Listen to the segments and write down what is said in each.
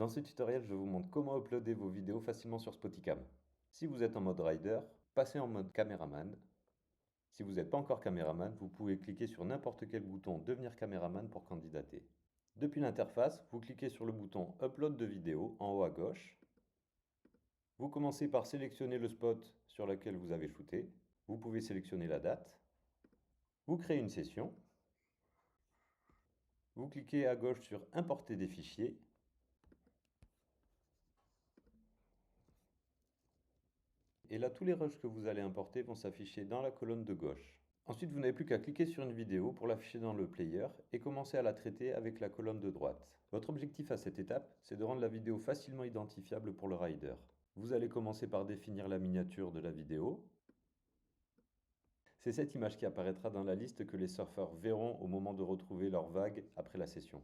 Dans ce tutoriel, je vous montre comment uploader vos vidéos facilement sur Spoticam. Si vous êtes en mode rider, passez en mode caméraman. Si vous n'êtes pas encore caméraman, vous pouvez cliquer sur n'importe quel bouton Devenir caméraman pour candidater. Depuis l'interface, vous cliquez sur le bouton Upload de vidéo en haut à gauche. Vous commencez par sélectionner le spot sur lequel vous avez shooté. Vous pouvez sélectionner la date. Vous créez une session. Vous cliquez à gauche sur Importer des fichiers. Et là, tous les rushs que vous allez importer vont s'afficher dans la colonne de gauche. Ensuite, vous n'avez plus qu'à cliquer sur une vidéo pour l'afficher dans le player et commencer à la traiter avec la colonne de droite. Votre objectif à cette étape, c'est de rendre la vidéo facilement identifiable pour le rider. Vous allez commencer par définir la miniature de la vidéo. C'est cette image qui apparaîtra dans la liste que les surfeurs verront au moment de retrouver leur vague après la session.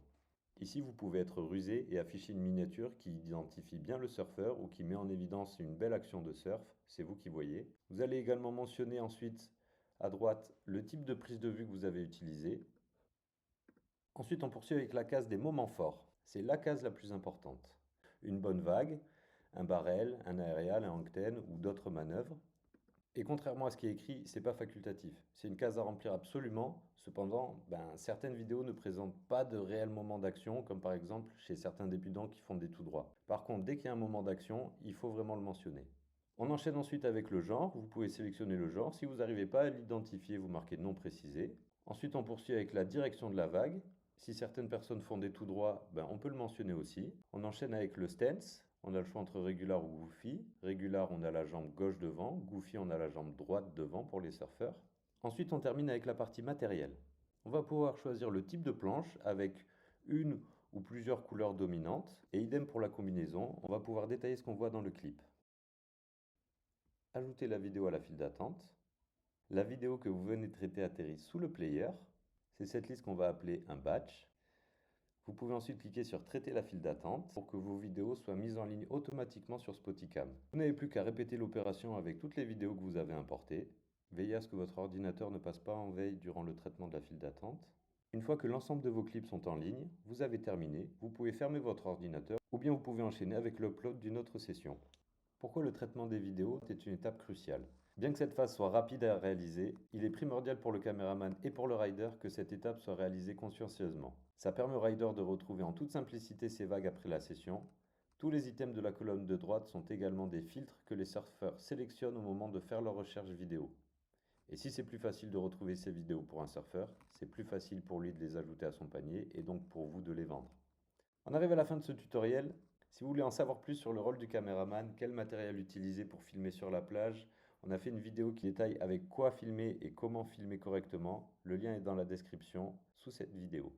Ici, vous pouvez être rusé et afficher une miniature qui identifie bien le surfeur ou qui met en évidence une belle action de surf, c'est vous qui voyez. Vous allez également mentionner ensuite à droite le type de prise de vue que vous avez utilisé. Ensuite, on poursuit avec la case des moments forts. C'est la case la plus importante. Une bonne vague, un barrel, un aérial, un hang ten ou d'autres manœuvres. Et contrairement à ce qui est écrit, c'est pas facultatif. C'est une case à remplir absolument. Cependant, certaines vidéos ne présentent pas de réels moments d'action, comme par exemple chez certains débutants qui font des tout droits. Par contre, dès qu'il y a un moment d'action, il faut vraiment le mentionner. On enchaîne ensuite avec le genre. Vous pouvez sélectionner le genre. Si vous n'arrivez pas à l'identifier, vous marquez non précisé. Ensuite, on poursuit avec la direction de la vague. Si certaines personnes font des tout droits, on peut le mentionner aussi. On enchaîne avec le stance. On a le choix entre Regular ou Goofy. Regular, on a la jambe gauche devant. Goofy, on a la jambe droite devant pour les surfeurs. Ensuite, on termine avec la partie matérielle. On va pouvoir choisir le type de planche avec une ou plusieurs couleurs dominantes. Et idem pour la combinaison, on va pouvoir détailler ce qu'on voit dans le clip. Ajouter la vidéo à la file d'attente. La vidéo que vous venez de traiter atterrit sous le player. C'est cette liste qu'on va appeler un batch. Vous pouvez ensuite cliquer sur Traiter la file d'attente pour que vos vidéos soient mises en ligne automatiquement sur Spoticam. Vous n'avez plus qu'à répéter l'opération avec toutes les vidéos que vous avez importées. Veillez à ce que votre ordinateur ne passe pas en veille durant le traitement de la file d'attente. Une fois que l'ensemble de vos clips sont en ligne, vous avez terminé, vous pouvez fermer votre ordinateur ou bien vous pouvez enchaîner avec l'upload d'une autre session. Pourquoi le traitement des vidéos est une étape cruciale? Bien que cette phase soit rapide à réaliser, il est primordial pour le caméraman et pour le rider que cette étape soit réalisée consciencieusement. Ça permet au rider de retrouver en toute simplicité ses vagues après la session. Tous les items de la colonne de droite sont également des filtres que les surfeurs sélectionnent au moment de faire leur recherche vidéo. Et si c'est plus facile de retrouver ces vidéos pour un surfeur, c'est plus facile pour lui de les ajouter à son panier et donc pour vous de les vendre. On arrive à la fin de ce tutoriel. Si vous voulez en savoir plus sur le rôle du caméraman, quel matériel utiliser pour filmer sur la plage, on a fait une vidéo qui détaille avec quoi filmer et comment filmer correctement. Le lien est dans la description sous cette vidéo.